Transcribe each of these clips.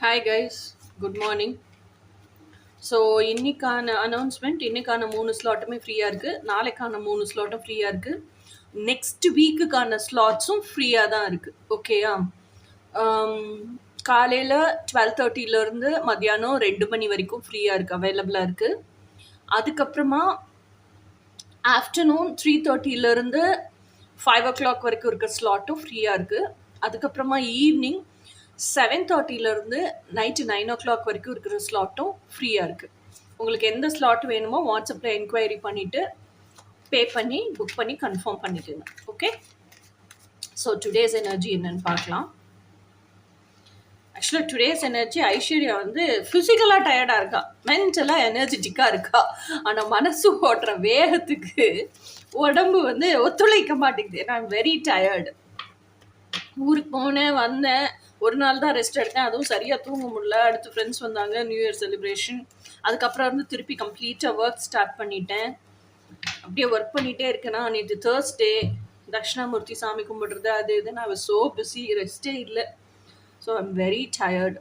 Hi guys, good morning. So இன்னைக்கான announcement இன்னைக்கான 3 ஸ்லாட்டுமே ஃப்ரீயாக இருக்குது, நாளைக்கான 3 ஸ்லாட்டும் ஃப்ரீயாக இருக்குது, நெக்ஸ்ட் வீக்குக்கான ஸ்லாட்ஸும் ஃப்ரீயாக தான் இருக்குது. ஓகேயா? காலையில் 12:30லேருந்து மத்தியானம் 2 மணி வரைக்கும் ஃப்ரீயாக இருக்குது, அவைலபிளாக இருக்குது. அதுக்கப்புறமா ஆஃப்டர்நூன் 3:30லேருந்து 5 o'clock வரைக்கும் இருக்க ஸ்லாட்டும் ஃப்ரீயாக இருக்குது. அதுக்கப்புறமா ஈவினிங் 7:30லேருந்து நைட்டு 9 o'clock வரைக்கும் இருக்கிற ஸ்லாட்டும் ஃப்ரீயாக இருக்குது. உங்களுக்கு எந்த ஸ்லாட் வேணுமோ வாட்ஸ்அப்பில் என்கொயரி பண்ணிவிட்டு பே பண்ணி புக் பண்ணி கன்ஃபார்ம் பண்ணிக்கோங்க. ஓகே, ஸோ டுடேஸ் எனர்ஜி என்னன்னு பார்க்கலாம். ஆக்சுவலாக டுடேஸ் எனர்ஜி ஐஸ்வர்யா வந்து ஃபிசிக்கலாக டயர்டாக இருக்கா, மென்டலாக எனர்ஜெட்டிக்காக இருக்கா. ஆனால் மனசு ஓட்டுற வேகத்துக்கு உடம்பு வந்து ஒத்துழைக்க மாட்டேங்குது. நான் வெரி டயர்டு. ஊருக்கு போனேன், வந்தேன், ஒரு நாள் தான் ரெஸ்ட் எடுத்தேன், அதுவும் சரியாக தூங்க முடியல. அடுத்து ஃப்ரெண்ட்ஸ் வந்தாங்க, நியூ இயர் செலிப்ரேஷன். அதுக்கப்புறம் வந்து திருப்பி கம்ப்ளீட்டாக ஒர்க் ஸ்டார்ட் பண்ணிட்டேன். அப்படியே ஒர்க் பண்ணிகிட்டே இருக்கேன்னா, நேற்று தேர்ஸ்டே தட்சிணாமூர்த்தி சாமி கும்பிடுறது அது இது, நான் ஸோ பிஸி, ரெஸ்ட்டே இல்லை. So I'm very tired.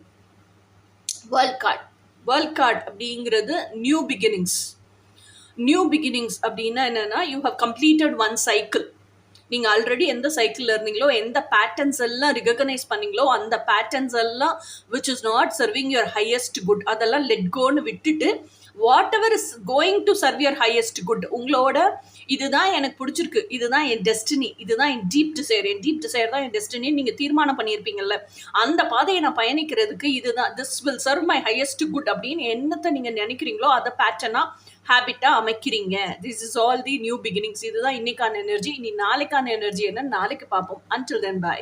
World card அப்படிங்கிறது நியூ பிகினிங்ஸ். நியூ பிகினிங்ஸ் அப்படின்னா என்னென்னா, you have completed one cycle. நீங்கள் ஆல்ரெடி எந்த சைக்கிளில் இருந்தீங்களோ, எந்த பேட்டர்ன்ஸ் எல்லாம் ரிகக்னைஸ் பண்ணீங்களோ, அந்த பேட்டர்ன்ஸ் எல்லாம் which is not serving your highest good அதெல்லாம் லெட் கோன்னு விட்டுட்டு, what ever is going to serve your highest good, உங்களோட இதுதான் எனக்கு பிடிச்சிருக்கு, இதுதான் என் டெஸ்டினி, இதுதான் என் டீப் டிசைர் தான் என் டெஸ்டினி நீங்கள் தீர்மானம் பண்ணியிருப்பீங்கல்ல, அந்த பாதையை நான் பயணிக்கிறதுக்கு இதுதான், this will serve my highest good அப்படின்னு என்னத்தை நீங்கள் நினைக்கிறீங்களோ அதை பேட்டர்னாக ஹேபிட்டாக அமைக்கிறீங்க. This is all the new beginnings. இதுதான் இன்னைக்கான எனர்ஜி. இனி நாளைக்கான எனர்ஜி என்ன நாளைக்கு பார்ப்போம். Until then by.